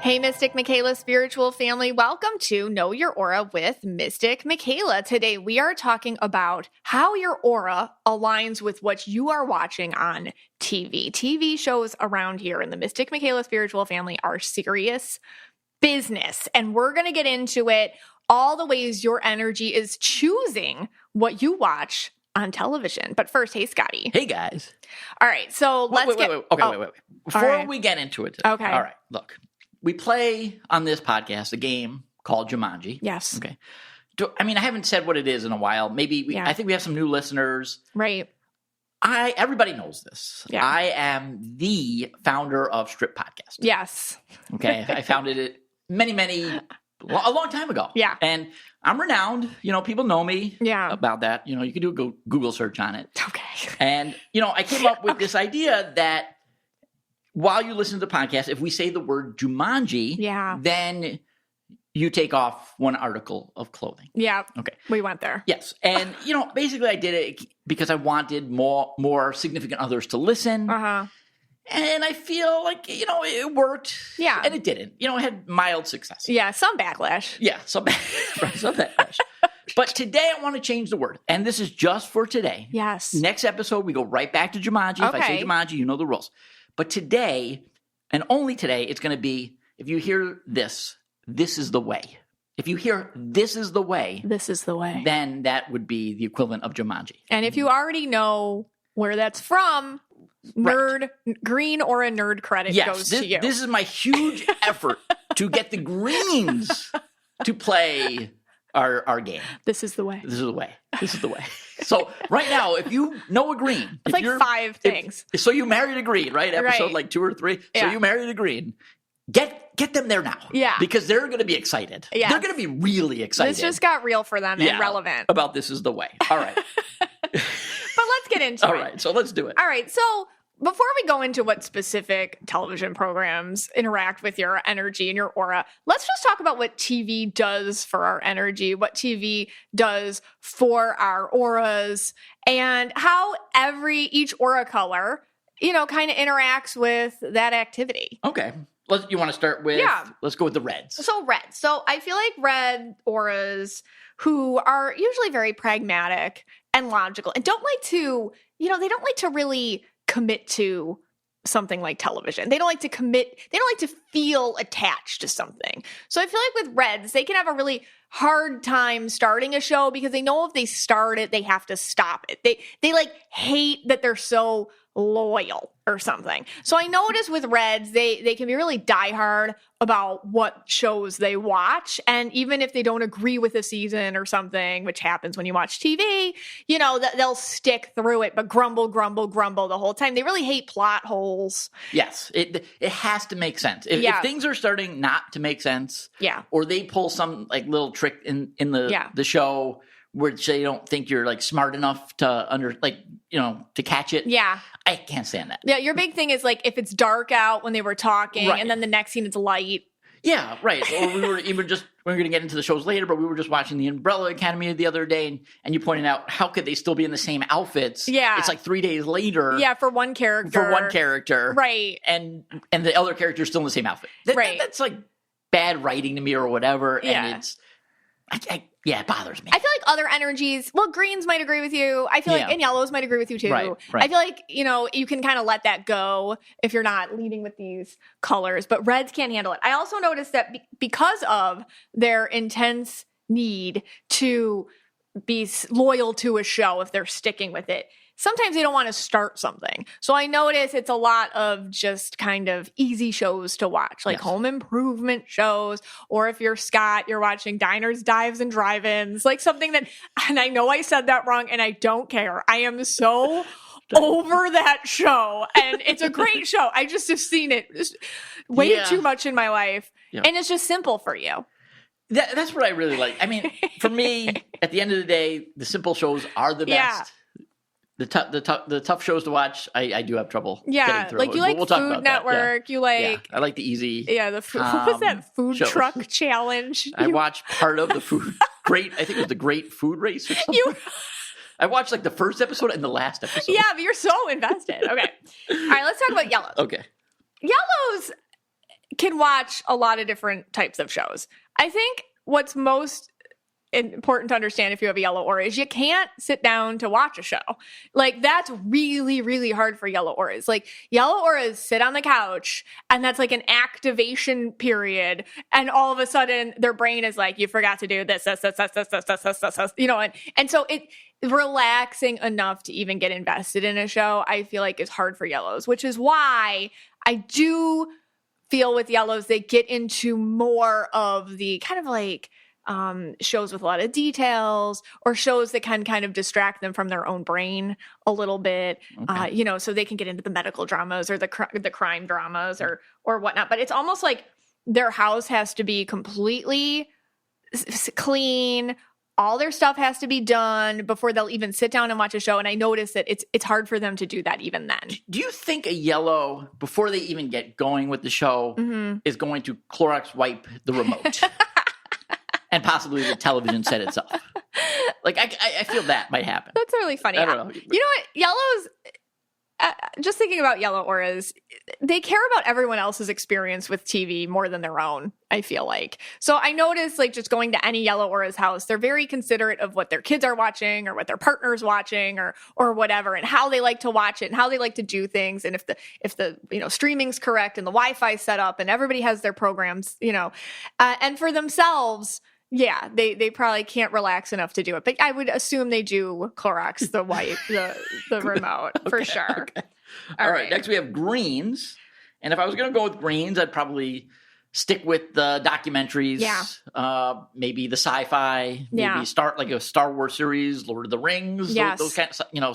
Hey, Mystic Michaela spiritual family. Welcome to Know Your Aura with Mystic Michaela. Today, we are talking about how your aura aligns with what you are watching on TV. TV shows around here in the Mystic Michaela spiritual family are serious business, and we're going to get into it, all the ways your energy is choosing what you watch on television. But first, hey, Scotty. Hey, guys. All right, so let's wait. Okay, wait. Before we get into it. Okay. All right, look. We play on this podcast a game called Jumanji. Yes. Okay. I haven't said what it is in a while. Maybe I think we have some new listeners. Right. Everybody knows this. Yeah. I am the founder of Strip Podcast. Yes. Okay. I founded it a long time ago. Yeah. And I'm renowned. People know me about that. You can do a Google search on it. Okay. And, I came up with this idea that while you listen to the podcast, if we say the word Jumanji, then you take off one article of clothing. Yeah. Okay. We went there. Yes. And, basically I did it because I wanted more significant others to listen. Uh-huh. And I feel like, it worked. Yeah. And it didn't. It had mild success. Yeah. Some backlash. Yeah. Some backlash. But today I want to change the word. And this is just for today. Yes. Next episode, we go right back to Jumanji. Okay. If I say Jumanji, you know the rules. But today, and only today, it's going to be, if you hear this is the way. If you hear this is the way. This is the way. Then that would be the equivalent of Jumanji. And if you already know where that's from, nerd, green or a nerd credit goes to you. This is my huge effort to get the greens to play our game. This is the way. This is the way. This is the way. So right now, if you know a green. It's like 5 things. So you married a green, right? Episode like 2 or 3. Yeah. So you married a green. Get them there now. Yeah. Because they're going to be excited. Yes. They're going to be really excited. This just got real for them and relevant. About this is the way. All right. But let's get into it. All right. So let's do it. All right. So before we go into what specific television programs interact with your energy and your aura, let's just talk about what TV does for our energy, what TV does for our auras, and how each aura color, kind of interacts with that activity. Okay. You want to start with, let's go with the reds. So red. So I feel like red auras who are usually very pragmatic and logical and don't like to, they don't like to really commit to something like television. They don't like to feel attached to something. So I feel like with reds, they can have a really hard time starting a show because they know if they start it, they have to stop it. They like hate that they're so loyal or something. So I notice with reds, they can be really diehard about what shows they watch. And even if they don't agree with a season or something, which happens when you watch TV, they'll stick through it, but grumble the whole time. They really hate plot holes. Yes. It has to make sense. If things are starting not to make sense, or they pull some like little trick in the show which they don't think you're like smart enough to to catch it. Yeah. I can't stand that. Yeah. Your big thing is like if it's dark out when they were talking and then the next scene it's light. Yeah. Right. Or we were going to get into the shows later, but we were just watching the Umbrella Academy the other day and you pointed out how could they still be in the same outfits? Yeah. It's like 3 days later. Yeah. For one character. Right. And the other character is still in the same outfit. That's like bad writing to me or whatever. And it's, it bothers me. I feel like other energies, greens might agree with you. I feel like, and yellows might agree with you too. Right. I feel like, you can kind of let that go if you're not leading with these colors, but reds can't handle it. I also noticed that because of their intense need to be loyal to a show, if they're sticking with it, sometimes they don't want to start something. So I notice it's a lot of just kind of easy shows to watch, like home improvement shows. Or if you're Scott, you're watching Diners, Dives, and Drive-Ins, like something that, and I know I said that wrong and I don't care. I am so over that show and it's a great show. I just have seen it way too much in my life. Yeah. And it's just simple for you. That's what I really like. I mean, for me, at the end of the day, the simple shows are the best. The tough shows to watch, I do have trouble getting through. Like you like Food Network, you like... I like the easy... Yeah, what was that food truck challenge? I watched part of the food... I think it was the Great Food Race or something. I watched like the first episode and the last episode. Yeah, but you're so invested. Okay. All right, let's talk about yellows. Okay. Yellows can watch a lot of different types of shows. I think what's most important to understand if you have a yellow aura is you can't sit down to watch a show. Like, that's really, really hard for yellow auras. Like, yellow auras sit on the couch, and that's like an activation period, and all of a sudden their brain is like, you forgot to do this, you know, and so it relaxing enough to even get invested in a show, I feel like is hard for yellows, which is why I do feel with yellows they get into more of the kind of like shows with a lot of details, or shows that can kind of distract them from their own brain a little bit, you know, so they can get into the medical dramas or the crime dramas or whatnot. But it's almost like their house has to be completely clean. All their stuff has to be done before they'll even sit down and watch a show. And I notice that it's hard for them to do that even then. Do you think a yellow, before they even get going with the show, is going to Clorox wipe the remote? And possibly the television set itself. Like, I feel that might happen. That's really funny. I don't know. You know what? Yellows, just thinking about yellow auras, they care about everyone else's experience with TV more than their own, I feel like. So I notice, like, just going to any yellow aura's house, they're very considerate of what their kids are watching or what their partner's watching or whatever, and how they like to watch it and how they like to do things. And if the you know, streaming's correct and the Wi-Fi set up and everybody has their programs, you know, and for themselves, yeah, they probably can't relax enough to do it. But I would assume they do Clorox the remote for sure. Okay. All right. Next we have greens. And if I was going to go with greens, I'd probably stick with the documentaries. Yeah. Maybe the sci-fi. Maybe start like a Star Wars series, Lord of the Rings. Yes. Those kind of, you know,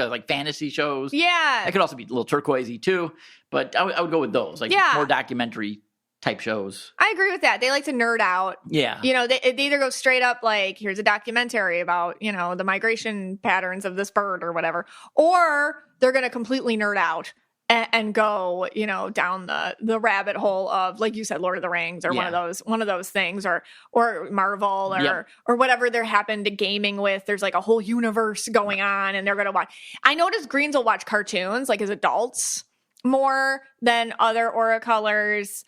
like fantasy shows. Yeah. It could also be a little turquoisey too. But I would go with those. Like more documentary type shows. I agree with that. They like to nerd out. Yeah. You know, they either go straight up like, here's a documentary about, you know, the migration patterns of this bird or whatever, or they're going to completely nerd out and go, you know, down the rabbit hole of, like you said, Lord of the Rings or one of those things, or Marvel or whatever they're happened to gaming with. There's like a whole universe going on, and they're going to watch. I noticed greens will watch cartoons like as adults more than other aura colors.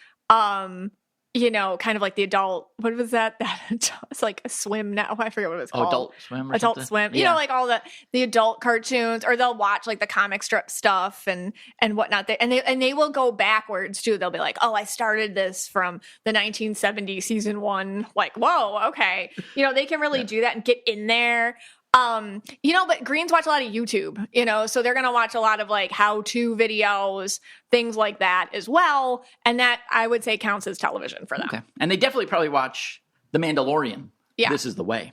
You know, kind of like the adult, what was that? It's like a swim now. I forget what it was called. Adult Swim or Adult something? Swim. You know, like all the adult cartoons, or they'll watch like the comic strip stuff and whatnot. And they will go backwards too. They'll be like, oh, I started this from the 1970 season 1. Like, whoa, okay. You know, they can really do that and get in there. You know, but greens watch a lot of YouTube, you know, so they're going to watch a lot of like how-to videos, things like that as well. And that, I would say, counts as television for them. Okay. And they definitely probably watch The Mandalorian. Yeah. This is the way.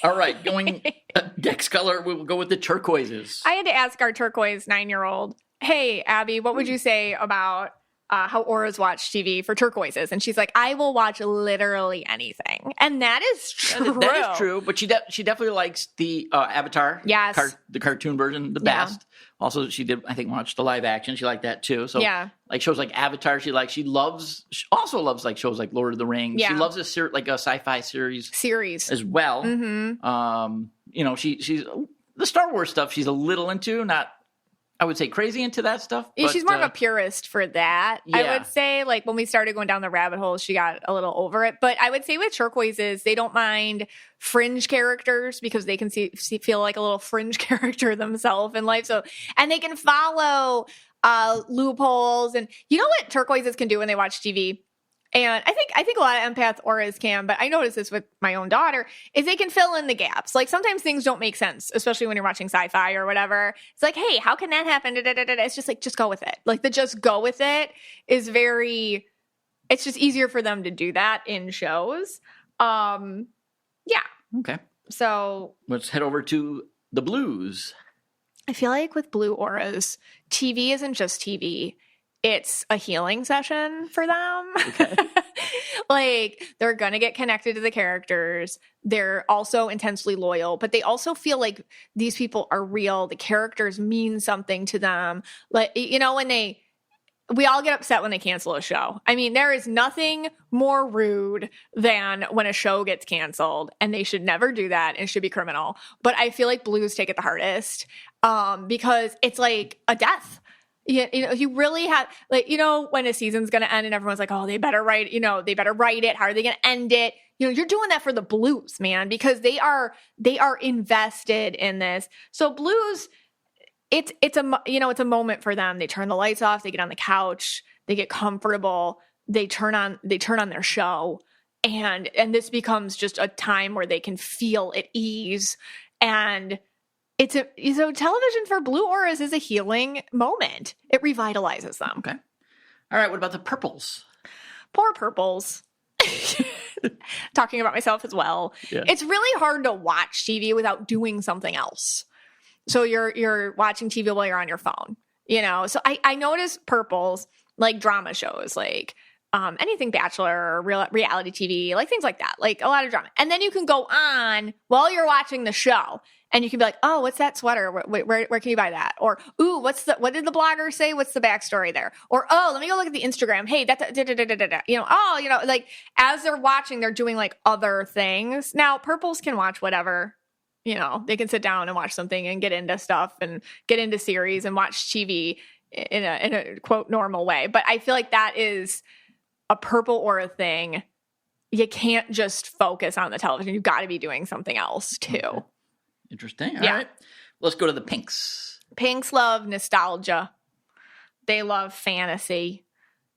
All right. Going next color, we will go with the turquoises. I had to ask our turquoise 9-year-old, hey, Abby, what would you say about how auras watch TV for turquoises? And she's like, I will watch literally anything. And that is true. That is true. But she definitely likes the Avatar. Yes. The cartoon version the best. Also, she did, I think, watch the live action. She liked that too. So like shows like Avatar, she also loves like shows like Lord of the Rings. She loves like a sci-fi series as well. Mm-hmm. You know, she's the Star Wars stuff she's a little into, not, I would say, crazy into that stuff. But, she's more of a purist for that. Yeah. I would say, like, when we started going down the rabbit hole, she got a little over it. But I would say with turquoises, they don't mind fringe characters because they can feel like a little fringe character themselves in life. So, and they can follow loopholes. And you know what turquoises can do when they watch TV? And I think a lot of empath auras can, but I notice this with my own daughter, is they can fill in the gaps. Like sometimes things don't make sense, especially when you're watching sci-fi or whatever. It's like, hey, how can that happen? It's just like, just go with it. Like the just go with it is it's just easier for them to do that in shows. Yeah. Okay. So let's head over to the blues. I feel like with blue auras, TV isn't just TV. It's a healing session for them. Okay. Like they're going to get connected to the characters. They're also intensely loyal, but they also feel like these people are real. The characters mean something to them. Like, you know, we all get upset when they cancel a show. I mean, there is nothing more rude than when a show gets canceled, and they should never do that. And it should be criminal. But I feel like blues take it the hardest because it's like a death. You really have, like, when a season's going to end and everyone's like, oh, they better write it. How are they going to end it? You're doing that for the Blues, man, because they are invested in this. So Blues, it's a moment for them. They turn the lights off, they get on the couch, they get comfortable, they turn on their show, and this becomes just a time where they can feel at ease. And so television for Blue Auras is a healing moment. It revitalizes them. Okay. All right. What about the Purples? Poor Purples. Talking about myself as well. Yeah. It's really hard to watch TV without doing something else. So you're watching TV while you're on your phone, So I notice Purples, like drama shows, like anything Bachelor or reality TV, like things like that, like a lot of drama. And then you can go on while you're watching the show and you can be like, oh, what's that sweater? Where can you buy that? Or, ooh, what did the blogger say? What's the backstory there? Or, oh, let me go look at the Instagram. Hey, like as they're watching, they're doing like other things. Now, Purples can watch whatever, they can sit down and watch something and get into stuff and get into series and watch TV in a quote normal way. But I feel like that is a Purple Aura thing. You can't just focus on the television. You've got to be doing something else too. Okay. Interesting. All right. Let's go to the Pinks. Pinks love nostalgia. They love fantasy.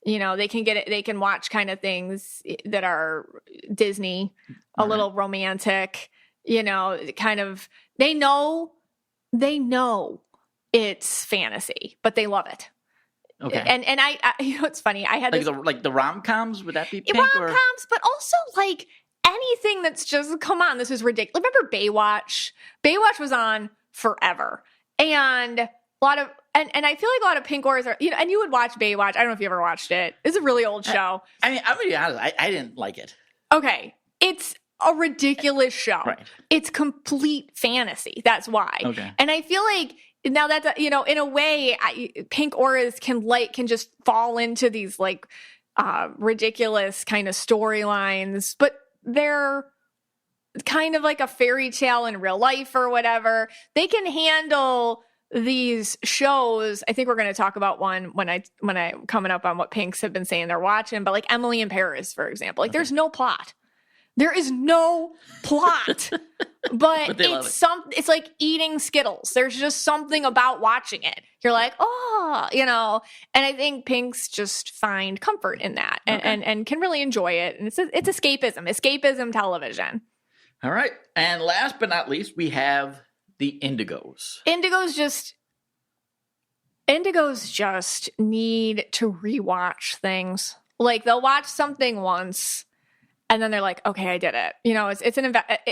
They can get it. They can watch kind of things that are Disney, a little romantic, kind of, they know it's fantasy, but they love it. Okay. And I it's funny. I had like the rom-coms, would that be Pink? Rom-coms, but also like anything that's just, come on, this is ridiculous. Remember Baywatch? Baywatch was on forever. And a lot of, and I feel like a lot of Pink Auras are, and you would watch Baywatch. I don't know if you ever watched it. It's a really old show. I mean, I'm going to be honest, I didn't like it. Okay. It's a ridiculous show. Right. It's complete fantasy. That's why. Okay. And I feel like now that's, in a way, Pink Auras can just fall into these like ridiculous kind of storylines, but they're kind of like a fairy tale in real life or whatever. They can handle these shows. I think we're going to talk about one when I coming up on what Pinks have been saying they're watching, but like Emily in Paris, for example, like there's no plot. There is no plot, but it's like eating Skittles. There's just something about watching it. You're like, oh, and I think Pinks just find comfort in that and can really enjoy it. And it's escapism television. All right. And last but not least, we have the Indigos. Indigos just need to rewatch things. Like they'll watch something once and then they're like, okay, I did it.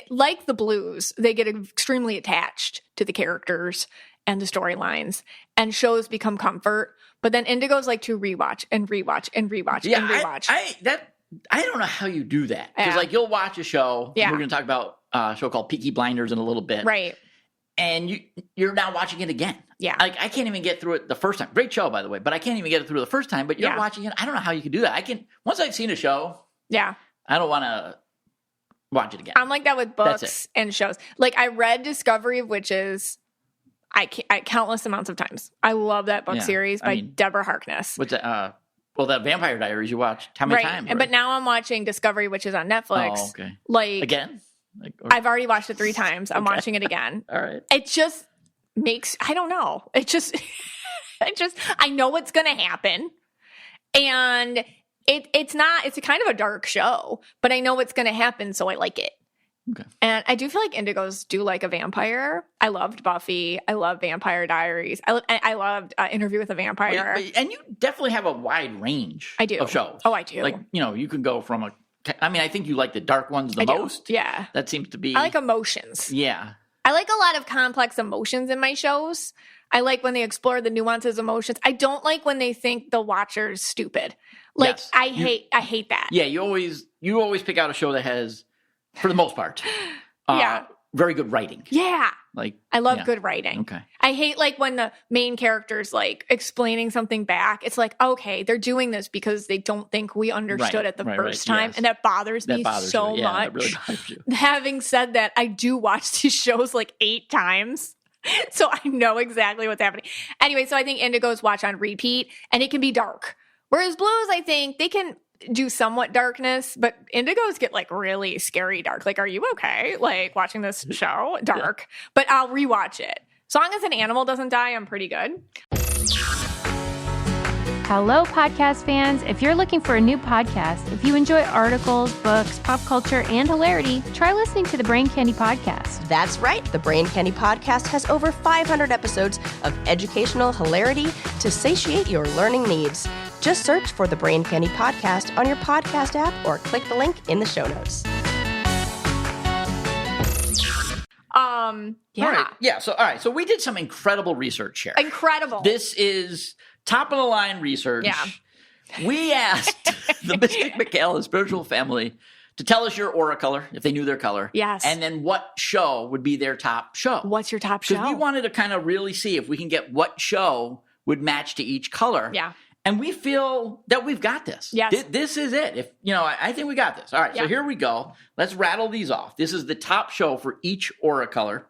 Like the Blues, they get extremely attached to the characters and the storylines, and shows become comfort. But then Indigos like to rewatch and rewatch and rewatch and rewatch. I don't know how you do that. Because like you'll watch a show. Yeah. We're going to talk about a show called Peaky Blinders in a little bit. Right. And you're now watching it again. Yeah. Like I can't even get through it the first time. Great show, by the way. But I can't even get it through the first time. But you're watching it. I don't know how you can do that. Once I've seen a show. Yeah. I don't want to watch it again. I'm like that with books and shows. Like I read Discovery of Witches countless amounts of times. I love that book series by Deborah Harkness. What's that? Well, that Vampire Diaries you watched how many times? Right? But now I'm watching Discovery, which is on Netflix. Oh, okay. Like again? I've already watched it 3 times. I'm watching it again. All right. It just makes, I don't know. It just, I know what's going to happen. And it's a kind of a dark show, but I know what's going to happen. So I like it. Okay. And I do feel like Indigos do like a vampire. I loved Buffy. I love Vampire Diaries. I loved Interview with a Vampire. And you definitely have a wide range of shows. Oh, I do. Like, you can go from I think you like the dark ones the most. Yeah. That seems to be. I like emotions. Yeah. I like a lot of complex emotions in my shows. I like when they explore the nuances of emotions. I don't like when they think the watcher's stupid. Like, yes. I hate that. Yeah, you always pick out a show that has, for the most part, very good writing. Yeah. Like I love good writing. Okay. I hate like when the main character's like explaining something back. It's like, okay, they're doing this because they don't think we understood it the first time. Yes. And that bothers me so much. That really bothers you. Having said that, I do watch these shows like 8 times. So I know exactly what's happening. Anyway, so I think indigos watch on repeat, and it can be dark. Whereas blues, I think they can do somewhat darkness, but indigos get like really scary dark. Like, are you okay? Like watching this show dark, but I'll rewatch it. As long as an animal doesn't die, I'm pretty good. Hello, podcast fans. If you're looking for a new podcast, if you enjoy articles, books, pop culture, and hilarity, try listening to the Brain Candy Podcast. That's right. The Brain Candy Podcast has over 500 episodes of educational hilarity to satiate your learning needs. Just search for the Brain Candy Podcast on your podcast app or click the link in the show notes. Yeah. All right. Yeah. So, all right. So we did some incredible research here. Incredible. This is top of the line research. Yeah. We asked the Mystic Michaela spiritual family to tell us your aura color, if they knew their color. Yes. And then what show would be their top show. What's your top show? Because we wanted to kind of really see if we can get what show would match to each color. Yeah. And we feel that we've got this. Yes. This is it. If I think we got this. All right, so here we go. Let's rattle these off. This is the top show for each aura color.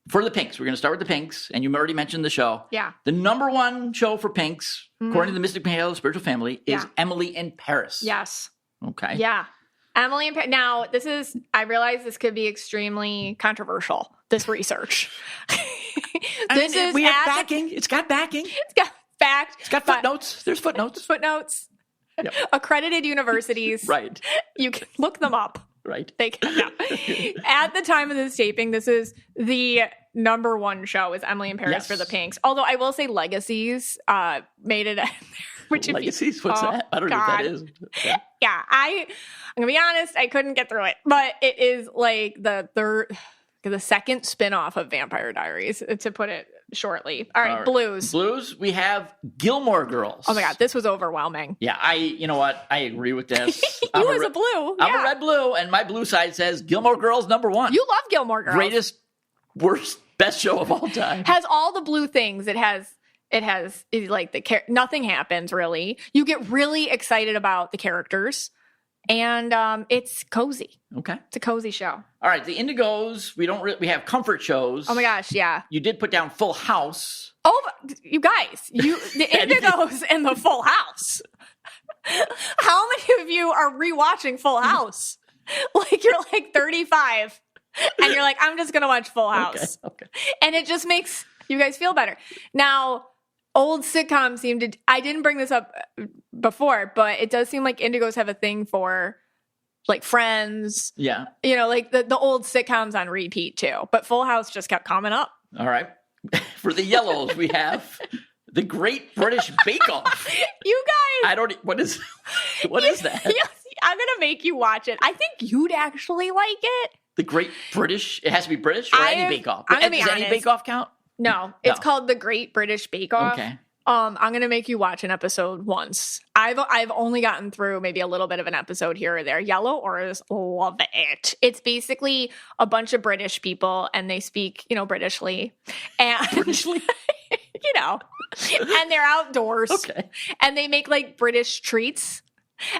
For the pinks, we're going to start with the pinks, and you already mentioned the show. Yeah. The number one show for pinks, according to the Mystic Michaela spiritual family, is Emily in Paris. Yes. Okay. Yeah. Emily in Paris. Now, I realize this could be extremely controversial, this research. We have backing. It's got backing. It's got fact. It's got footnotes. There's footnotes. Footnotes. Yep. Accredited universities. Right. You can look them up. Right. They can. Yeah. At the time of this taping, this is the number one show is Emily in Paris for the pinks. Although I will say Legacies made it. Legacies? What's that? I don't know what that is. Yeah. I'm going to be honest. I couldn't get through it. But it is like the second spinoff of Vampire Diaries, to put it shortly. All right, blues. Blues, we have Gilmore Girls. Oh my God, this was overwhelming. Yeah, you know what? I agree with this. You as a blue. I'm a red blue, and my blue side says Gilmore Girls number one. You love Gilmore Girls. Greatest, worst, best show of all time. Has all the blue things. It has like nothing happens really. You get really excited about the characters. And it's cozy. Okay. It's a cozy show. All right. The Indigos, we have comfort shows. Oh my gosh, yeah. You did put down Full House. Oh, you guys, the Indigos and the Full House. How many of you are rewatching Full House? Like you're like 35 and you're like, I'm just going to watch Full House. Okay. And it just makes you guys feel better. Now, old sitcoms I didn't bring this up before, but it does seem like Indigos have a thing for like Friends. Yeah. Like the old sitcoms on repeat too. But Full House just kept coming up. All right. For the yellows, we have The Great British Bake Off. You guys. what is that? Yes, I'm going to make you watch it. I think you'd actually like it. The Great British, it has to be British or any Bake Off? Does any Bake Off count? No, it's called The Great British Bake Off. Okay. I'm going to make you watch an episode once. I've only gotten through maybe a little bit of an episode here or there. Yellow Auras love it. It's basically a bunch of British people and they speak, Britishly. And Britishly? and they're outdoors. Okay. And they make like British treats.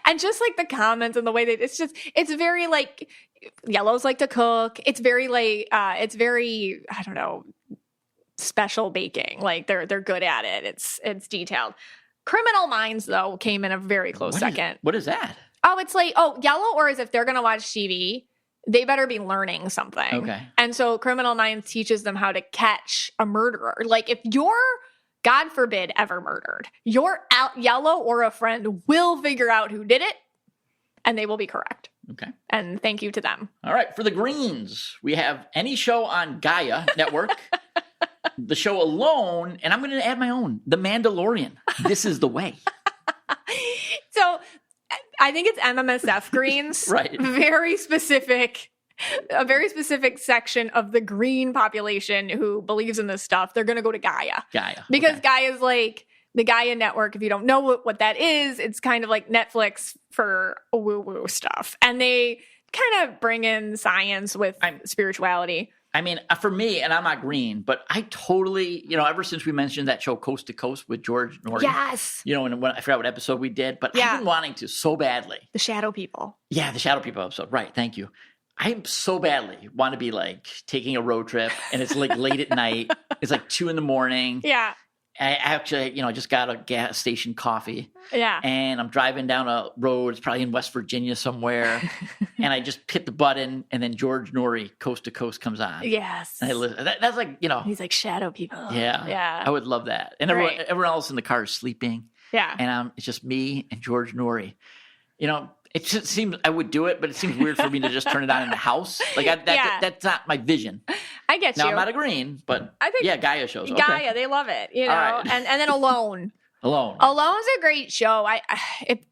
And just like the comments and the way it's very like yellows like to cook. It's very like, I don't know, special baking. Like they're good at it. It's detailed. Criminal Minds though came in a very close second. What is that? Oh, it's like, yellow or as if they're going to watch TV, they better be learning something. Okay. And so Criminal Minds teaches them how to catch a murderer. Like if you're, God forbid, ever murdered, your yellow or a friend will figure out who did it and they will be correct. Okay. And thank you to them. All right. For the greens, we have any show on Gaia Network. The show alone, and I'm going to add my own, The Mandalorian. This is the way. So I think it's MMSF greens. Right. A very specific section of the green population who believes in this stuff. They're going to go to Gaia. Because Gaia is like the Gaia Network. If you don't know what that is, it's kind of like Netflix for woo-woo stuff. And they kind of bring in science with spirituality. I mean, for me, and I'm not green, but I totally, ever since we mentioned that show Coast to Coast with George Norton. Yes. And when I forgot what episode we did, but I've been wanting to so badly. The Shadow People. Yeah, the Shadow People episode. Right. Thank you. I so badly want to be like taking a road trip and it's like late at night. It's like 2 a.m. Yeah. I actually, just got a gas station coffee. Yeah. And I'm driving down a road. It's probably in West Virginia somewhere. And I just hit the button and then George Norrie, Coast to Coast, comes on. Yes. And I listen. That's like, He's like shadow people. Yeah. Yeah. I would love that. And everyone else in the car is sleeping. Yeah. And it's just me and George Norrie. It just seems I would do it, but it seems weird for me to just turn it on in the house. Like that's not my vision. I get you. Now I'm not agreeing, but I think Gaia shows. Okay. Gaia, they love it, Right. and then Alone. Alone's a great show. It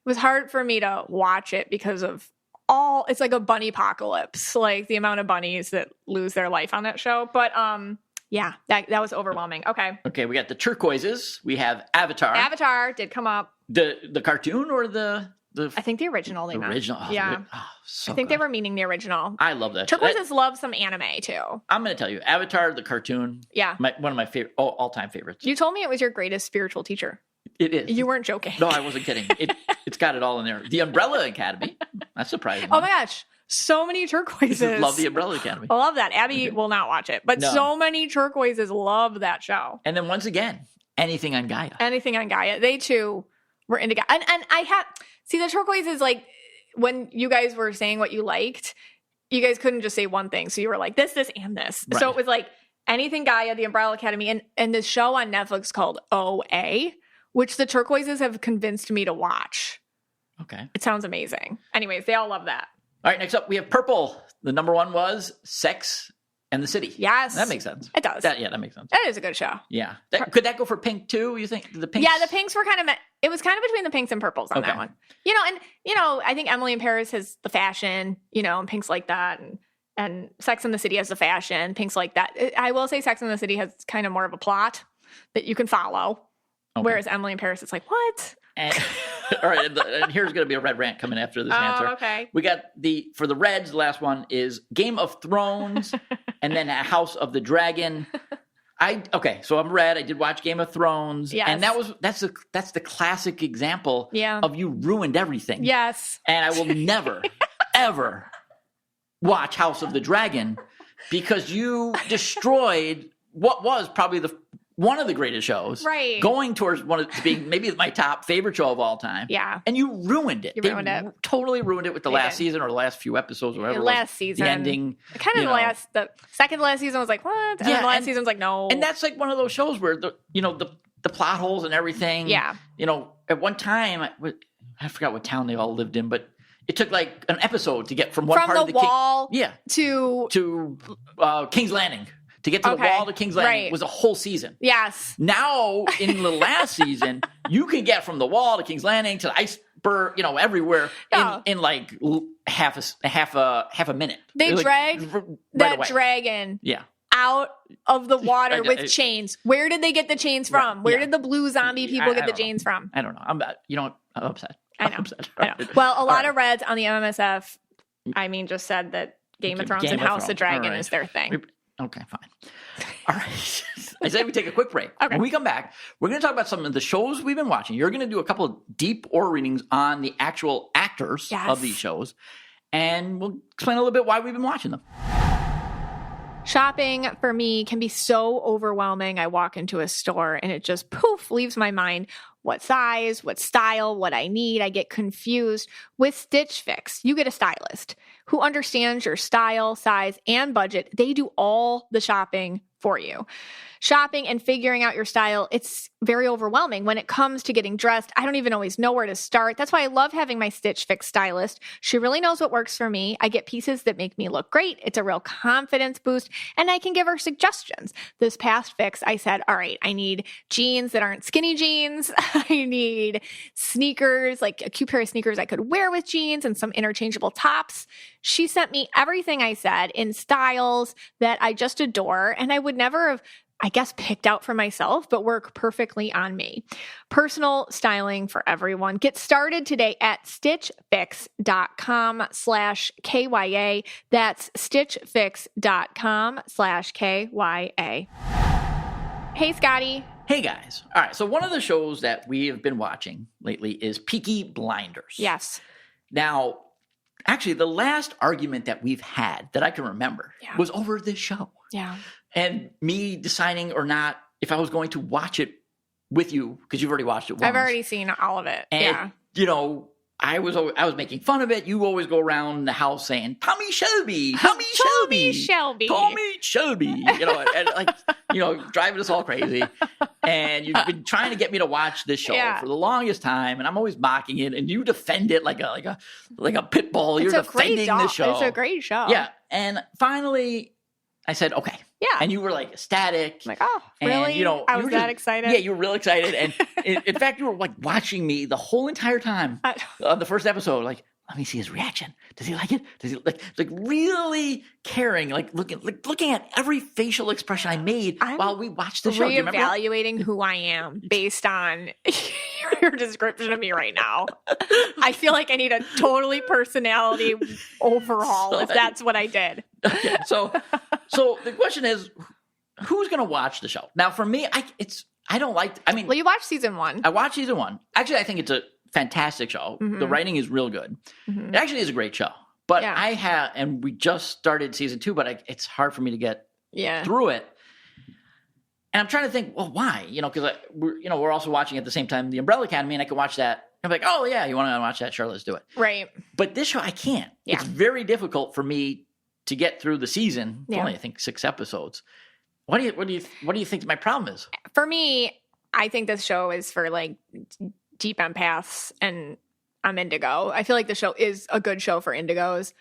was hard for me to watch it because of it's like a bunny apocalypse, like the amount of bunnies that lose their life on that show. But that was overwhelming. Okay, we got the turquoises. We have Avatar. Avatar did come up. The cartoon or the I think the original they meant. Original. Yeah. So I think good. they were meaning the original. I love that. Turquoises love some anime too. I'm going to tell you, Avatar, the cartoon. Yeah. One of my favorite, all-time favorites. You told me it was your greatest spiritual teacher. It is. You weren't joking. No, I wasn't kidding. It's got it all in there. The Umbrella Academy. That's surprising. Oh my gosh. So many turquoises. Love the Umbrella Academy. I love that. Abby will not watch it, but so many turquoises love that show. And then once again, anything on Gaia. They too were into Gaia. And the turquoise is like when you guys were saying what you liked, you guys couldn't just say one thing. So you were like this, and this. Right. So it was like anything Gaia, the Umbrella Academy, and this show on Netflix called OA, which the turquoises have convinced me to watch. Okay. It sounds amazing. Anyways, they all love that. All right, next up we have Purple. The number one was Sex and the City. Yes. That makes sense. It does. That makes sense. That is a good show. Yeah. Could that go for Pink too, you think? The Pinks? Yeah, the Pinks were it was kind of between the Pinks and Purples on that one. I think Emily in Paris has the fashion, and Pink's like that. And Sex and the City has the fashion. Pink's like that. I will say Sex and the City has kind of more of a plot that you can follow. Okay. Whereas Emily in Paris, it's like, what? And, all right, and here's going to be a red rant coming after this answer. Okay. We got for the Reds, the last one is Game of Thrones and then House of the Dragon. So I'm red. I did watch Game of Thrones. Yes. And that's the classic example of you ruined everything. Yes. And I will never, ever watch House of the Dragon because you destroyed what was probably one of the greatest shows. Right. Going towards being maybe my top favorite show of all time. Yeah. And you ruined it. Totally ruined it with the last season or the last few episodes or whatever. The last season. The ending. Kind of the second to last season was like, what? And the last season was like, no. And that's like one of those shows where the plot holes and everything. Yeah. At one time, I forgot what town they all lived in, but it took like an episode to get from part of the wall to King's Landing. To get to the wall to King's Landing was a whole season. Yes. Now, in the last season, you can get from the wall to King's Landing to the iceberg, everywhere in like half a minute. They dragged that dragon out of the water with chains. Where did they get the chains from? Where did the blue zombie people get the chains from? I don't know. I'm upset. I know. Well, a lot of Reds on the MMSF, just said that Game of Thrones and House of Dragon is their thing. Okay, fine. All right. I say we take a quick break. Okay. When we come back, we're going to talk about some of the shows we've been watching. You're going to do a couple of deep aura readings on the actual actors of these shows. And we'll explain a little bit why we've been watching them. Shopping for me can be so overwhelming. I walk into a store and it just leaves my mind. What size, what style, what I need. I get confused. With Stitch Fix, you get a stylist who understands your style, size, and budget. They do all the shopping for you. Shopping and figuring out your style, it's very overwhelming. When it comes to getting dressed, I don't even always know where to start. That's why I love having my Stitch Fix stylist. She really knows what works for me. I get pieces that make me look great. It's a real confidence boost, and I can give her suggestions. This past fix, I said, all right, I need jeans that aren't skinny jeans. I need sneakers, like a cute pair of sneakers I could wear with jeans and some interchangeable tops. She sent me everything I said in styles that I just adore, and I would never have picked out for myself, but work perfectly on me. Personal styling for everyone. Get started today at stitchfix.com/KYA. That's stitchfix.com/KYA. Hey, Scotty. Hey, guys. All right. So one of the shows that we have been watching lately is Peaky Blinders. Yes. Now, Actually, the last argument that we've had that I can remember was over this show. Yeah. And me deciding or not if I was going to watch it with you, because you've already watched it once. I've already seen all of it. And, I was making fun of it. You always go around the house saying, Tommy Shelby, Tommy Shelby. Driving us all crazy. And you've been trying to get me to watch this show for the longest time, and I'm always mocking it, and you defend it like a pit bull. You're defending the show. It's a great show. Yeah. And finally I said, okay. Yeah. And you were like ecstatic. I'm like, oh, really? And, I was that excited. Yeah, you were real excited. And in fact, you were like watching me the whole entire time of the first episode. Like, let me see his reaction. Does he like it? Does he like really caring? Like looking at every facial expression I made while we watched the show. Reevaluating who I am based on your description of me right now. I feel like I need a totally personality overhaul if that's what I did. Okay, so the question is, who's going to watch the show? Now, for me, well, you watched season 1. I watched season 1. Actually, I think it's a fantastic show. Mm-hmm. The writing is real good. Mm-hmm. It actually is a great show. But and we just started season 2, but it's hard for me to get through it. And I'm trying to think, well, why? Because we're also watching at the same time The Umbrella Academy, and I can watch that. I'm like, oh yeah, you want to watch that? Sure, let's do it. Right. But this show, I can't. Yeah. It's very difficult for me to get through the season. It's only, I think, 6 episodes. What do you think my problem is? For me, I think this show is for like deep empaths, and I'm indigo. I feel like the show is a good show for indigos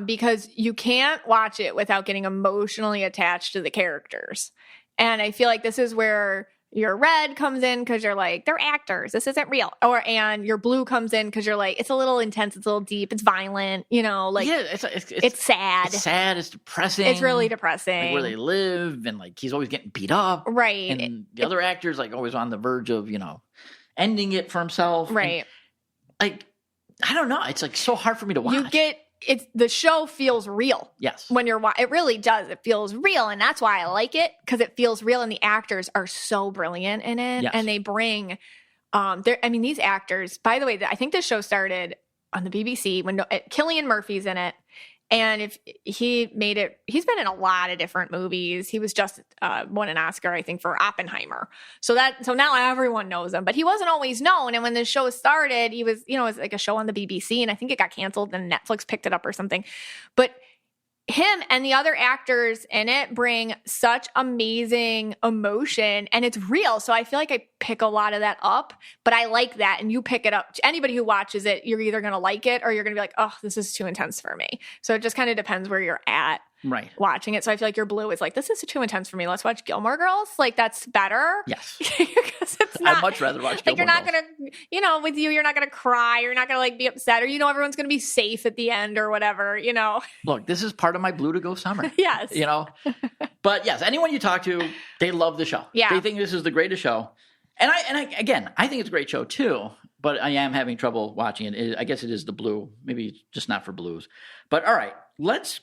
because you can't watch it without getting emotionally attached to the characters. And I feel like this is where your red comes in because you're like, they're actors. This isn't real. And your blue comes in because you're like, it's a little intense. It's a little deep. It's violent. It's sad. It's sad. It's depressing. It's really depressing. Like where they live, and like he's always getting beat up. Right. And the other actor's like always on the verge of, ending it for himself. Right. And, I don't know. It's like so hard for me to watch. The show feels real. Yes. When you're it really does. It feels real, and that's why I like it, because it feels real, and the actors are so brilliant in it. Yes. And they bring these actors, by the way, I think this show started on the BBC when Cillian Murphy's in it. And if he's been in a lot of different movies. He was just won an Oscar, I think, for Oppenheimer. So now everyone knows him, but he wasn't always known. And when the show started, he was, it was like a show on the BBC, and I think it got canceled and Netflix picked it up or something. But him and the other actors in it bring such amazing emotion, and it's real. So I feel like I pick a lot of that up, but I like that. And you pick it up. Anybody who watches it, you're either going to like it or you're going to be like, oh, this is too intense for me. So it just kind of depends where you're at. Right. Watching it. So I feel like your blue is like, this is too intense for me. Let's watch Gilmore Girls. Like, that's better. Yes. Because it's not. I'd much rather watch Gilmore Girls. You're not going to, with you, you're not going to cry. You're not going to like be upset, or, everyone's going to be safe at the end or whatever, Look, this is part of my blue to go summer. Yes. But yes, anyone you talk to, they love the show. Yeah. They think this is the greatest show. And I think it's a great show too, but I am having trouble watching it. I guess it is the blue. Maybe it's just not for blues. But all right, let's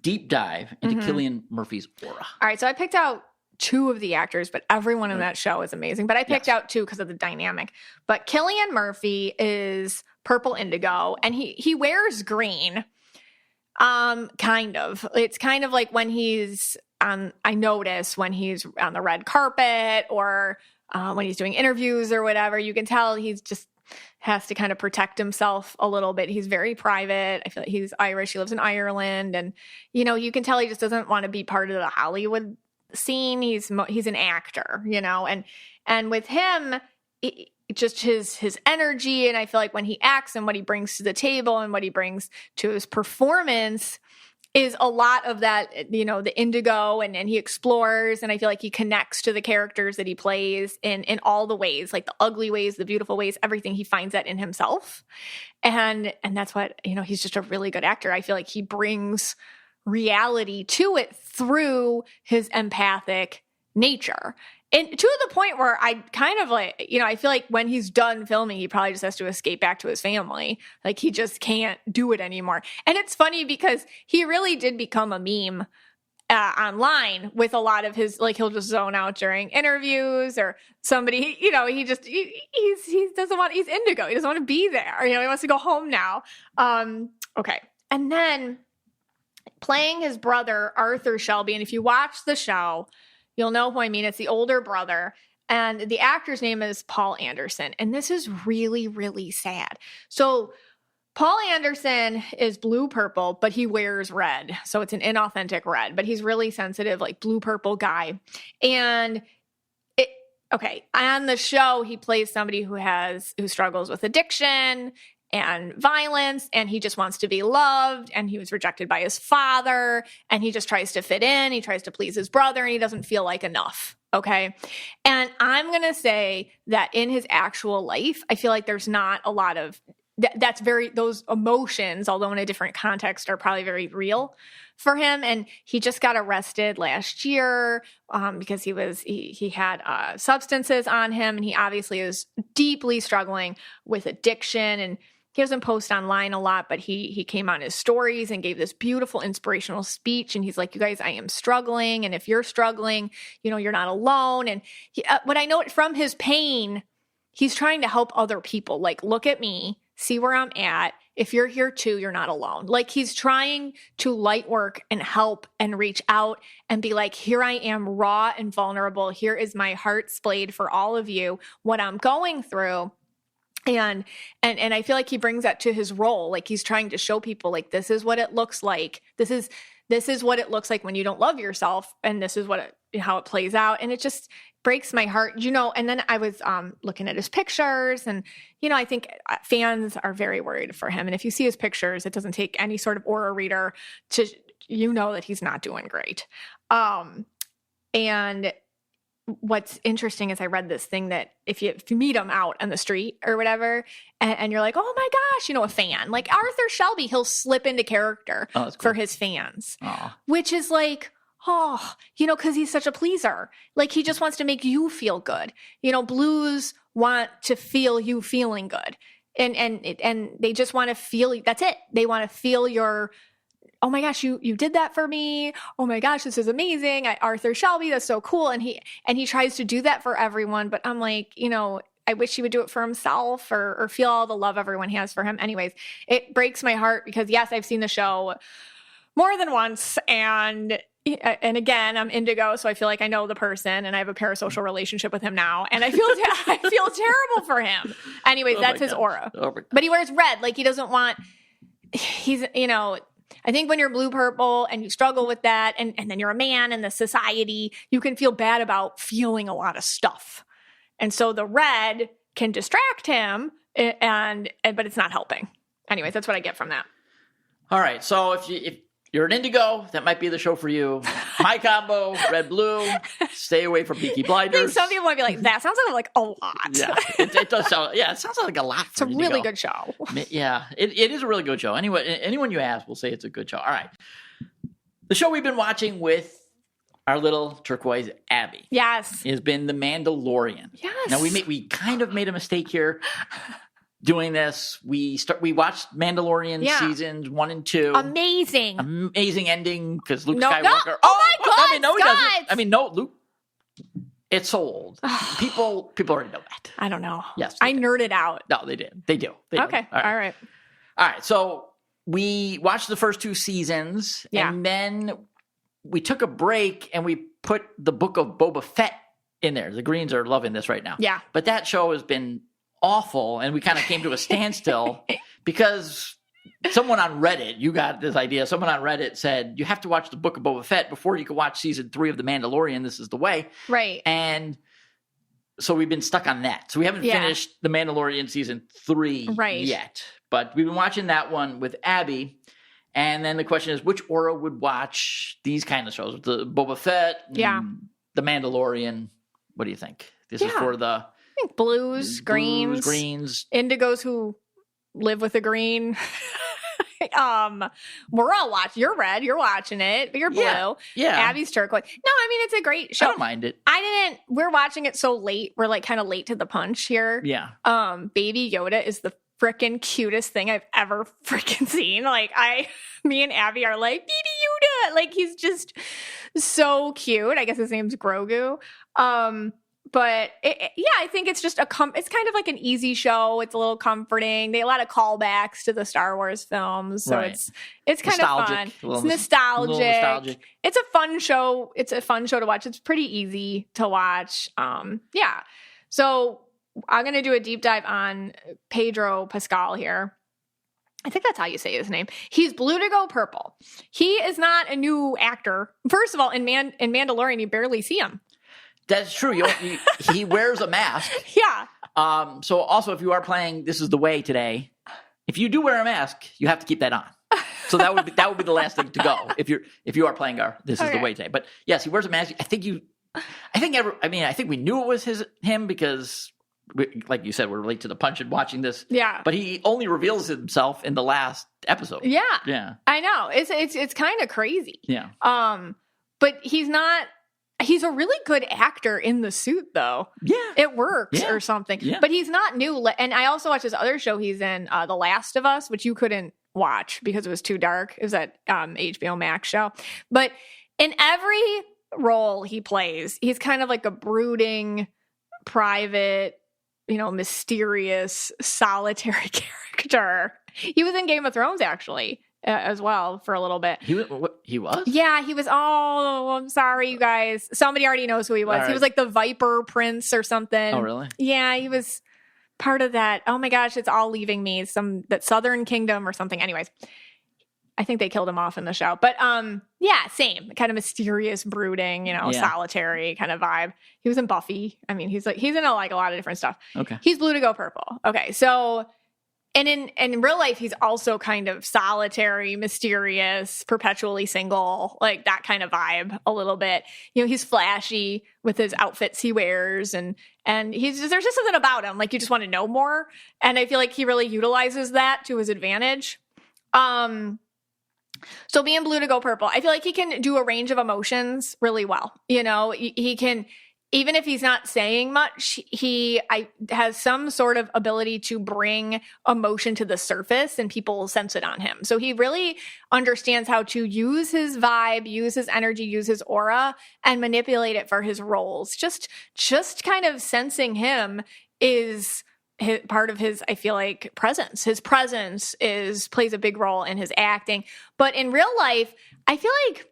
deep dive into Cillian Murphy's aura. All right, so I picked out 2 of the actors, but everyone in that show is amazing. But I picked out 2 because of the dynamic. But Cillian Murphy is purple indigo, and he wears green. Kind of. It's kind of like when he's I notice when he's on the red carpet or when he's doing interviews or whatever, you can tell he's just has to kind of protect himself a little bit. He's very private. I feel like he's Irish. He lives in Ireland, and you can tell he just doesn't want to be part of the Hollywood scene. He's an actor, and with him, just his energy, and I feel like when he acts and what he brings to the table and what he brings to his performance is a lot of that, the indigo, and he explores, and I feel like he connects to the characters that he plays in all the ways, like the ugly ways, the beautiful ways, everything. He finds that in himself. And that's what, he's just a really good actor. I feel like he brings reality to it through his empathic nature. And to the point where I kind of like, I feel like when he's done filming, he probably just has to escape back to his family. Like, he just can't do it anymore. And it's funny because he really did become a meme online with a lot of his, like, he'll just zone out during interviews or somebody, he doesn't want, he's indigo. He doesn't want to be there. He wants to go home now. Okay. And then playing his brother, Arthur Shelby. And if you watch the show, you'll know who I mean. It's the older brother. And the actor's name is Paul Anderson. And this is really, really sad. So Paul Anderson is blue-purple, but he wears red. So it's an inauthentic red, but he's really sensitive, like blue-purple guy. And on the show, he plays somebody who struggles with addiction and violence, and he just wants to be loved, and he was rejected by his father, and he just tries to fit in. He tries to please his brother, and he doesn't feel like enough. Okay. And I'm going to say that in his actual life, I feel like there's not a lot of those emotions, although in a different context, are probably very real for him. And he just got arrested last year because he had substances on him, and he obviously is deeply struggling with addiction. And he doesn't post online a lot, but he came on his stories and gave this beautiful inspirational speech. And he's like, you guys, I am struggling. And if you're struggling, you're not alone. And what I know from his pain, he's trying to help other people. Like, look at me, see where I'm at. If you're here too, you're not alone. Like, he's trying to light work and help and reach out and be like, here I am, raw and vulnerable. Here is my heart splayed for all of you, what I'm going through. And I feel like he brings that to his role. Like, he's trying to show people, like, this is what it looks like. This is what it looks like when you don't love yourself. And this is how it plays out. And it just breaks my heart, and then I was looking at his pictures, and, I think fans are very worried for him. And if you see his pictures, it doesn't take any sort of aura reader to, that he's not doing great. And what's interesting is I read this thing that if you meet him out on the street or whatever, and you're like, oh my gosh, a fan, like Arthur Shelby, he'll slip into character for his fans, which is like, because he's such a pleaser. Like, he just wants to make you feel good. Blues want to feel you feeling good. And they just want to feel, that's it. They want to feel your, oh my gosh, you did that for me. Oh my gosh, this is amazing. Arthur Shelby, that's so cool. And he tries to do that for everyone. But I'm like, I wish he would do it for himself or feel all the love everyone has for him. Anyways, it breaks my heart because, yes, I've seen the show more than once. And again, I'm indigo, so I feel like I know the person, and I have a parasocial relationship with him now. And I feel terrible for him. Anyways, that's his aura. But he wears red. Like, he doesn't want, I think when you're blue-purple and you struggle with that, and then you're a man in the society, you can feel bad about feeling a lot of stuff. And so the red can distract him, but it's not helping. Anyways, that's what I get from that. All right. So if you're an indigo, that might be the show for you. My combo, red-blue, stay away from Peaky Blinders. I think some people might be like, that sounds like a lot. Yeah, it does sound, it sounds like a lot for It's a really good show. Yeah, it is a really good show. Anyone you ask will say it's a good show. All right. The show we've been watching with our little turquoise Abby. Yes. Has been The Mandalorian. Yes. Now, we kind of made a mistake here. Doing this, we watched Mandalorian seasons 1 and 2. Amazing ending because Luke Skywalker. No. Oh my God! He doesn't. No, Luke. It's so old. People already know that. I don't know. Yes, I nerded out. No, they did. They do. Okay. All right. So we watched the first 2 seasons, and then we took a break and we put the Book of Boba Fett in there. The Greens are loving this right now. Yeah, but that show has been awful, and we kind of came to a standstill because someone on Reddit, you got this idea, someone on Reddit said, you have to watch the Book of Boba Fett before you can watch season 3 of The Mandalorian. This is the way. Right. And so we've been stuck on that. So we haven't finished The Mandalorian season 3 yet. But we've been watching that one with Abby. And then the question is, which aura would watch these kind of shows? The Boba Fett, The Mandalorian. What do you think? This is for the... I think blues, greens, indigos who live with a green. We're all watching. You're red. You're watching it, but you're blue. Yeah. Abby's turquoise. No, I mean, it's a great show. I don't mind it. We're watching it so late. We're like kind of late to the punch here. Yeah. Baby Yoda is the freaking cutest thing I've ever freaking seen. Like me and Abby are like, Baby Yoda. Like, he's just so cute. I guess his name's Grogu. But I think it's just it's kind of like an easy show. It's a little comforting. They have a lot of callbacks to the Star Wars films, so it's kind of fun. It's nostalgic. It's a fun show. It's a fun show to watch. It's pretty easy to watch. So I'm gonna do a deep dive on Pedro Pascal here. I think that's how you say his name. He's blue to go purple. He is not a new actor. First of all, in Mandalorian, you barely see him. That's true. He wears a mask. Yeah. So also, if you are playing This Is the Way today, if you do wear a mask, you have to keep that on. So that would be the last thing to go if you are playing our This Is the Way today. But yes, he wears a mask. I think we knew it was him because, like you said, we're late to the punch in watching this. Yeah. But he only reveals himself in the last episode. Yeah. Yeah. I know. It's kind of crazy. Yeah. But he's not. He's a really good actor in the suit, though. Yeah. It works or something. Yeah. But he's not new. And I also watched his other show he's in, The Last of Us, which you couldn't watch because it was too dark. It was that HBO Max show. But in every role he plays, he's kind of like a brooding, private, mysterious, solitary character. He was in Game of Thrones, actually. As well for a little bit. He was? Yeah, he was. Oh, I'm sorry, you guys. Somebody already knows who he was. Right. He was like the Viper Prince or something. Oh, really? Yeah, he was part of that. Oh my gosh, it's all leaving me. That Southern Kingdom or something. Anyways, I think they killed him off in the show. But same kind of mysterious, brooding, solitary kind of vibe. He was in Buffy. I mean, he's in a lot of different stuff. Okay. He's blue to go purple. Okay, so. And in real life, he's also kind of solitary, mysterious, perpetually single, like that kind of vibe a little bit. He's flashy with his outfits he wears, and there's just something about him, like you just want to know more. And I feel like he really utilizes that to his advantage. So being blue to go purple, I feel like he can do a range of emotions really well. He can. Even if he's not saying much, he has some sort of ability to bring emotion to the surface and people sense it on him. So he really understands how to use his vibe, use his energy, use his aura, and manipulate it for his roles. Just kind of sensing him is part of his, I feel like, presence. His presence plays a big role in his acting. But in real life, I feel like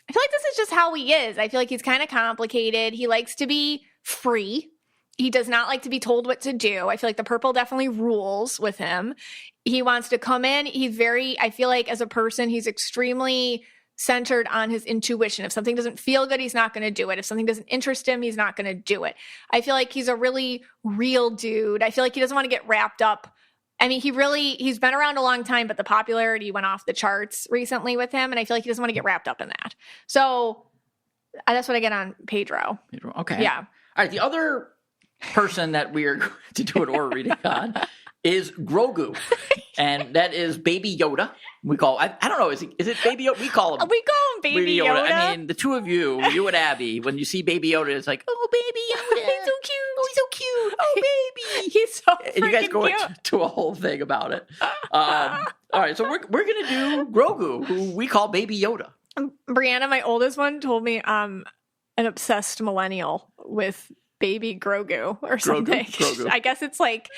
this is just how he is. I feel like he's kind of complicated. He likes to be free. He does not like to be told what to do. I feel like the purple definitely rules with him. He wants to come in. I feel like as a person, he's extremely centered on his intuition. If something doesn't feel good, he's not going to do it. If something doesn't interest him, he's not going to do it. I feel like he's a really real dude. I feel like he doesn't want to get wrapped up. I mean, he's been around a long time, but the popularity went off the charts recently with him. And I feel like he doesn't want to get wrapped up in that. So that's what I get on Pedro. Okay. Yeah. All right. The other person that we are going to do an aura reading on is Grogu. And that is Baby Yoda. I don't know. Is it Baby Yoda? We call him Baby Yoda. I mean, the two of you and Abby, when you see Baby Yoda, it's like, oh, Baby Yoda. He's so cute. Oh, he's so cute. Oh, baby. He's so freaking and you guys go cute. into a whole thing about it. All right. So we're going to do Grogu, who we call Baby Yoda. Brianna, my oldest one, told me I'm an obsessed millennial with Baby Grogu or something. Grogu. I guess it's like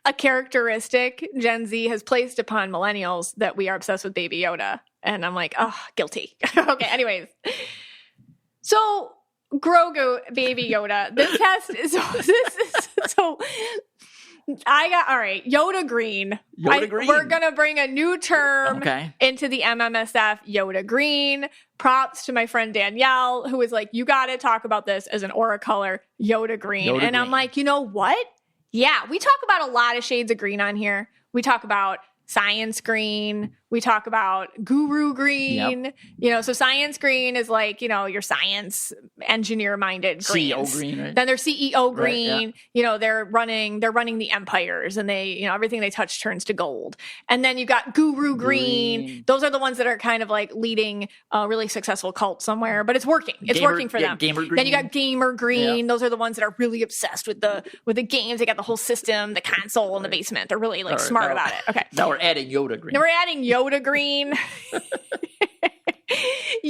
a characteristic Gen Z has placed upon millennials that we are obsessed with Baby Yoda. And I'm like, oh, guilty. Okay, anyways. So Grogu, Baby Yoda. This all right, Yoda Green. We're going to bring a new term into the MMSF, Yoda Green. Props to my friend Danielle, who was like, you got to talk about this as an aura color, Yoda Green. I'm like, you know what? Yeah, we talk about a lot of shades of green on here. We talk about science green. We talk about guru green. Yep. So science green is like, your science engineer minded greens. CEO green, right? Then there's CEO green. Right, yeah. They're running the empires, and they, everything they touch turns to gold. And then you got guru green. Those are the ones that are kind of like leading a really successful cult somewhere, but it's working. It's working for them. Gamer green. Then you got gamer green. Yep. Those are the ones that are really obsessed with the games. They got the whole system, the console in the basement. They're really smart about it. Okay. Now we're adding Yoda green. Yoda Green.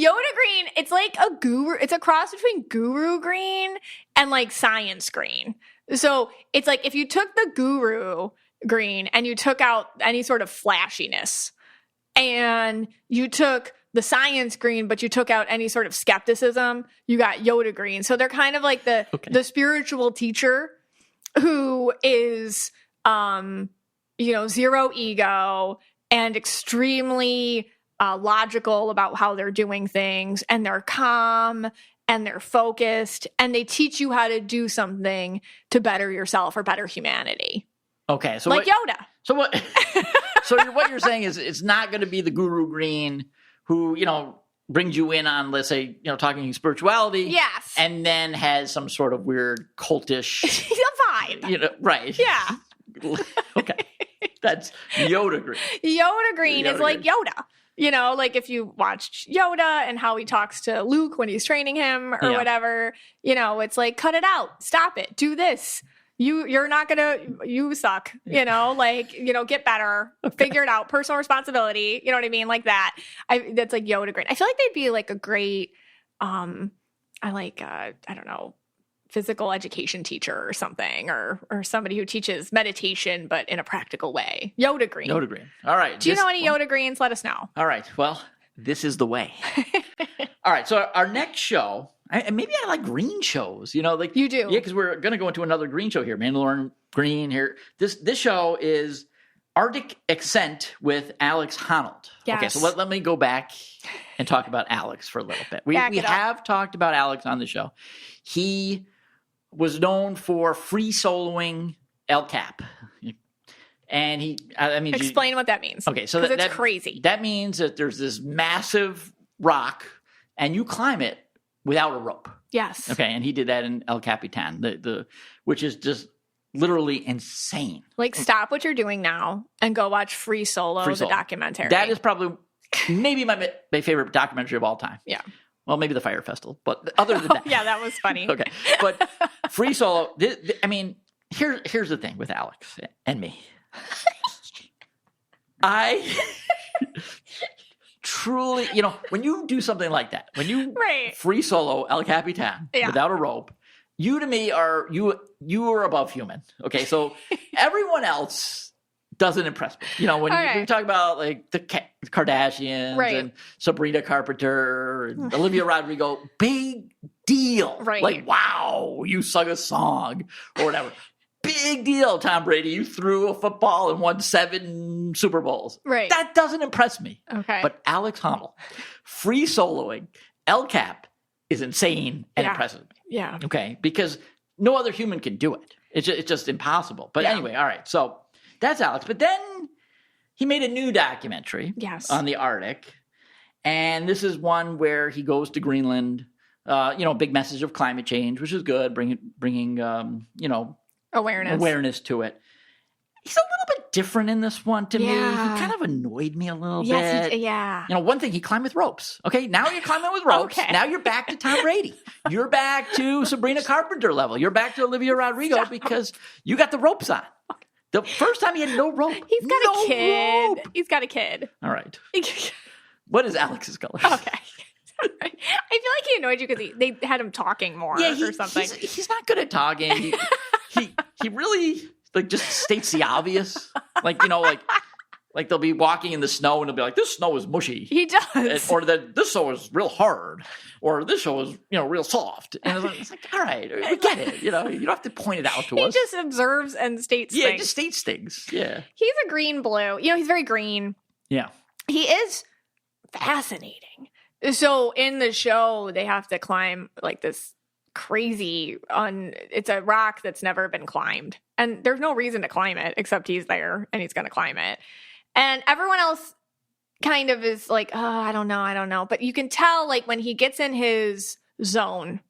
Yoda green, it's like a guru. It's a cross between guru green and like science green. So it's like if you took the guru green and you took out any sort of flashiness and you took the science green, but you took out any sort of skepticism, you got Yoda green. So they're kind of like the spiritual teacher who is, zero ego and extremely logical about how they're doing things, and they're calm and they're focused, and they teach you how to do something to better yourself or better humanity. Okay. So like Yoda. So what? So what you're saying is it's not going to be the guru green who, brings you in on, let's say, talking spirituality. Yes. And then has some sort of weird cultish vibe. Right. Yeah. Okay. That's Yoda green. Yoda green is like Yoda. Like if you watched Yoda and how he talks to Luke when he's training him or whatever, it's like, cut it out. Stop it. Do this. You're not you suck, get better, figure it out, personal responsibility. You know what I mean? Like that. That's like Yoda green. I feel like they'd be like a great, I don't know, physical education teacher or something, or somebody who teaches meditation, but in a practical way. Yoda green. Yoda green. All right. Do you know any Yoda greens? Let us know. All right. Well, this is the way. All right. So our next show, maybe I like green shows, like you do. Yeah. Because we're going to go into another green show here. Mandalorian green here. This show is Arctic Ascent with Alex Honnold. Yes. Okay. So let me go back and talk about Alex for a little bit. We have talked about Alex on the show. He was known for free soloing El Cap. And explain what that means. Okay, so that's crazy. That means that there's this massive rock and you climb it without a rope. Yes. Okay, and he did that in El Capitan, which is just literally insane. Like, stop what you're doing now and go watch Free Solo, the documentary. That is probably maybe my favorite documentary of all time. Yeah. Well, maybe the Fire Festival, but other than that. Yeah, that was funny. Okay, but Free Solo, here's the thing with Alex and me. I truly, when you do something like that, when you free solo El Capitan without a rope, you to me are above human. Okay, so everyone else doesn't impress me. When you talk about like the Kardashians and Sabrina Carpenter and Olivia Rodrigo, big deal. Right. Like, wow, you sung a song or whatever. Big deal, Tom Brady. You threw a football and won 7 Super Bowls. Right. That doesn't impress me. Okay. But Alex Honnold, free soloing El Cap is insane and impresses me. Yeah. Okay. Because no other human can do it. It's just impossible. But anyway, all right. So that's Alex. But then he made a new documentary on the Arctic. And this is one where he goes to Greenland, big message of climate change, which is good, bringing awareness to it. He's a little bit different in this one to me. He kind of annoyed me a little bit. One thing, he climbed with ropes. Okay, now you're climbing with ropes. Okay. Now you're back to Tom Brady. You're back to Sabrina Carpenter level. You're back to Olivia Rodrigo because you got the ropes on. The first time he had no rope. He's got a kid. Rope. He's got a kid. All right. What is Alex's color? Okay. I feel like he annoyed you because they had him talking more or something. He's not good at talking. He really just states the obvious. Like they'll be walking in the snow and they'll be like, this snow is mushy. He does. Or that this snow is real hard. Or this snow is, real soft. And it's like, all right, we get it. You don't have to point it out to us. He just observes and states things. Yeah, he just states things. Yeah. He's a green-blue. He's very green. Yeah. He is fascinating. So in the show, they have to climb like this crazy it's a rock that's never been climbed. And there's no reason to climb it except he's there and he's going to climb it. And everyone else kind of is like, oh, I don't know. But you can tell like when he gets in his zone,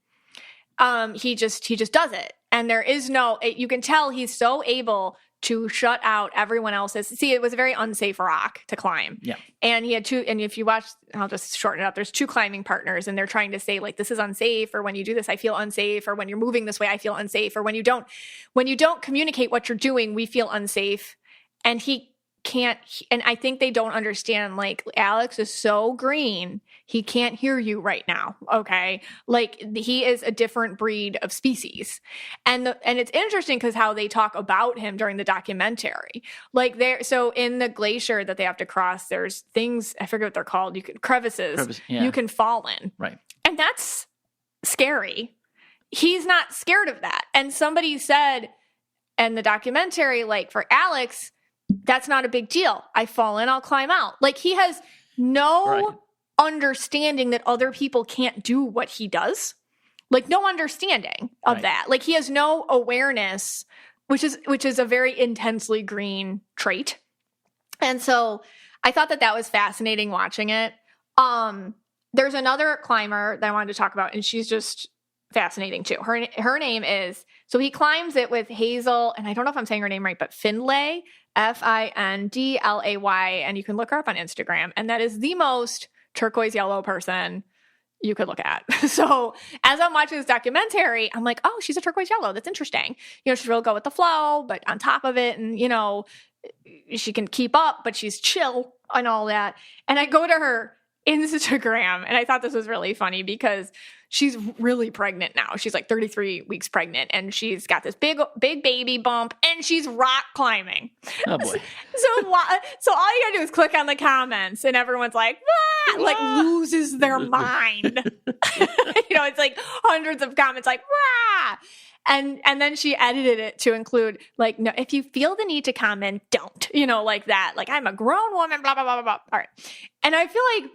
he just does it. And there is you can tell he's so able to shut out everyone else's. See, it was a very unsafe rock to climb. Yeah. And he had 2, and if you watch, I'll just shorten it up. There's 2 climbing partners and they're trying to say like, this is unsafe, or when you do this, I feel unsafe, or when you're moving this way, I feel unsafe, or when you don't communicate what you're doing, we feel unsafe. And he can't, and I think they don't understand, like, Alex is so green, he can't hear you right now, okay? Like, he is a different breed of species. And it's interesting because how they talk about him during the documentary. Like, so in the glacier that they have to cross, there's things, I forget what they're called, crevices you can fall in. Right. And that's scary. He's not scared of that. And somebody said in the documentary, like, for Alex, that's not a big deal. I fall in, I'll climb out. Like, he has no understanding that other people can't do what he does. Like, no understanding of that. Like, he has no awareness, which is a very intensely green trait. And so I thought that was fascinating watching it. There's another climber that I wanted to talk about, and she's just fascinating too. Her name is, so he climbs it with Hazel, and I don't know if I'm saying her name right, but Findlay, Findlay, and you can look her up on Instagram. And that is the most turquoise yellow person you could look at. So as I'm watching this documentary, I'm like, oh, she's a turquoise yellow. That's interesting. You know, she's real go with the flow, but on top of it, and, you know, she can keep up, but she's chill and all that. And I go to her Instagram, and I thought this was really funny because she's really pregnant now. She's like 33 weeks pregnant, and she's got this big baby bump, and she's rock climbing. Oh boy. So all you gotta do is click on the comments, and everyone's like, ah! Like, loses their mind. You know, it's like hundreds of comments like, rah! And then she edited it to include, like, no, if you feel the need to comment, don't, you know, like that. Like, I'm a grown woman, blah, blah, blah, blah, blah. All right. And I feel like,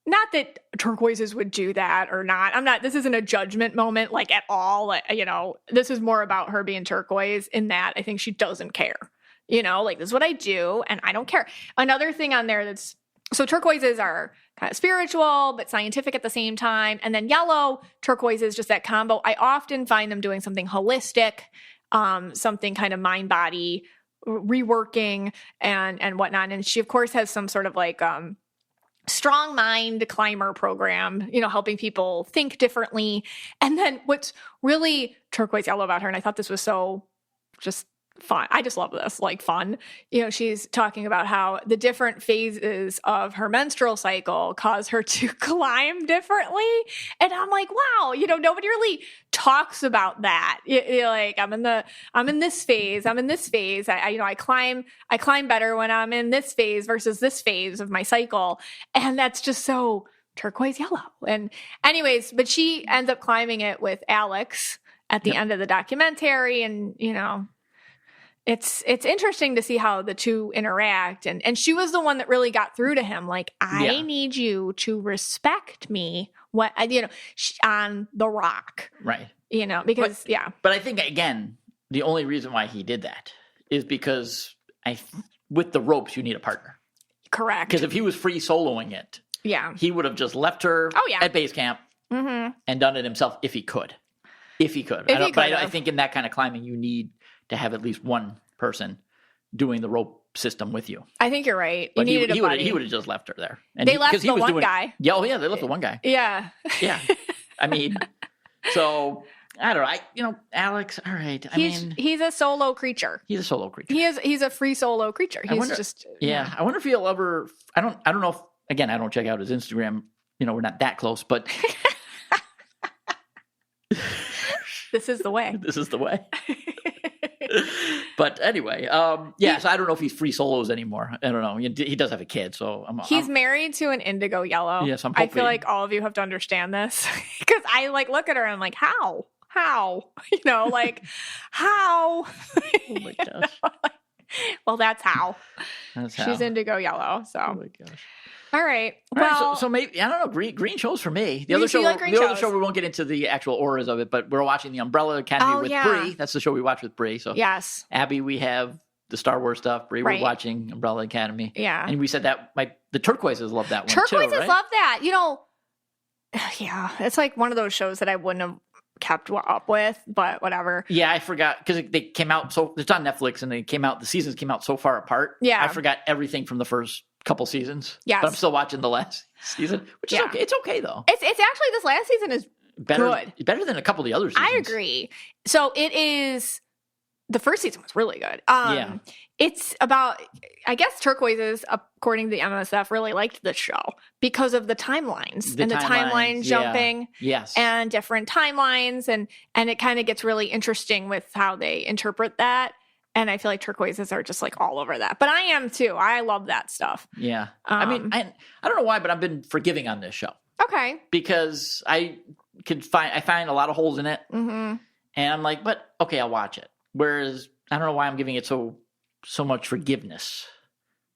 not that turquoises would do that or not. This isn't a judgment moment, like, at all. Like, you know, this is more about her being turquoise in that I think she doesn't care. You know, like, this is what I do and I don't care. Another thing on there so turquoises are kind of spiritual, but scientific at the same time. And then yellow, turquoise is just that combo. I often find them doing something holistic, something kind of mind body reworking and whatnot. And she of course has some sort of like, strong mind climber program, you know, helping people think differently. And then what's really turquoise yellow about her, and I thought this was so just fun. I just love this, like, fun. You know, she's talking about how the different phases of her menstrual cycle cause her to climb differently. And I'm like, wow, you know, nobody really talks about that. You're like, I'm in this phase. I climb better when I'm in this phase versus this phase of my cycle. And that's just so turquoise yellow. And anyways, but she ends up climbing it with Alex at the end of the documentary. And, you know, it's interesting to see how the two interact. And she was the one that really got through to him. Like, I need you to respect me on the rock. Right. You know, because, But I think, again, the only reason why he did that is because with the ropes, you need a partner. Correct. Because if he was free soloing it, he would have just left her at base camp and done it himself if he could. I think in that kind of climbing, you need to have at least one person doing the rope system with you. I think you're right. But he would have just left her there. And they left the one guy. Yeah, they left the one guy. Yeah. Yeah. I mean, so I don't know. Alex, all right. He's a solo creature. He's a solo creature. He's a free solo creature. I wonder if he'll ever, I don't know if, again, I don't check out his Instagram. You know, we're not that close, but This is the way. But anyway, so I don't know if he's free solos anymore. I don't know. He does have a kid, so he's married to an indigo yellow. Yes, I feel like all of you have to understand this because I like look at her and I'm like, how? You know, like how? Oh my gosh. Well, that's how. She's indigo yellow. So. Oh my gosh. All right. Well, so maybe I don't know. Green shows for me. The other show we won't get into the actual auras of it, but we're watching the Umbrella Academy with Bree. That's the show we watch with Bree. So yes, Abby, we have the Star Wars stuff. Bree, we're watching Umbrella Academy. Yeah, and we said that the turquoises love that one. Turquoises too, right? love that. You know, it's like one of those shows that I wouldn't have kept up with, but whatever. Yeah, I forgot because they came out it's on Netflix and the seasons came out so far apart. Yeah, I forgot everything from the first couple seasons. Yes. But I'm still watching the last season, which is okay. It's okay though. It's actually, this last season is better than a couple of the other seasons. I agree. So it is the first season was really good. It's about, I guess Turquoises, according to the MSF, really liked this show because of the timelines and the timeline jumping and different timelines. And it kind of gets really interesting with how they interpret that. And I feel like Turquoises are just like all over that. But I am too. I love that stuff. Yeah. I mean, I don't know why, but I've been forgiving on this show. Okay. Because I find a lot of holes in it. Mm-hmm. And I'm like, but okay, I'll watch it. Whereas I don't know why I'm giving it so much forgiveness.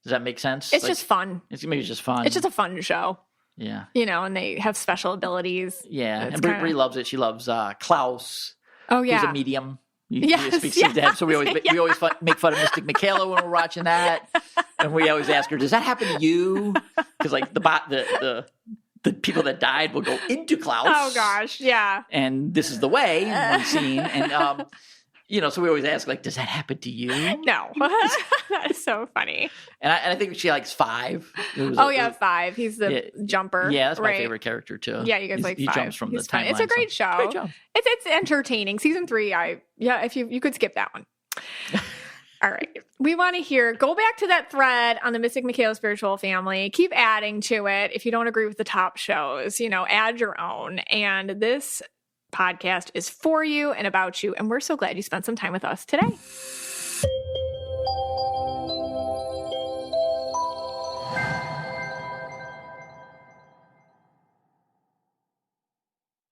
Does that make sense? It's just fun. Maybe it's just fun. It's just a fun show. Yeah. And they have special abilities. Yeah. And Brie loves it. She loves Klaus. Oh, yeah. Who's a medium. He speaks his dad. So we always make fun of Mystic Michaela when we're watching that. And we always ask her, does that happen to you? Because like the people that died will go into Klaus. Oh, gosh. Yeah. And this is the way one scene. And, so we always ask, like, does that happen to you? No. That is so funny. And I think she likes 5. 5. He's the jumper. Yeah, that's my favorite character, too. Yeah, you guys like 5. He jumps from the timeline. It's a great show. Great job. It's entertaining. Season 3, if you could skip that one. All right. We want to go back to that thread on the Mystic Michaela Spiritual Family. Keep adding to it. If you don't agree with the top shows, add your own. And this podcast is for you and about you. And we're so glad you spent some time with us today.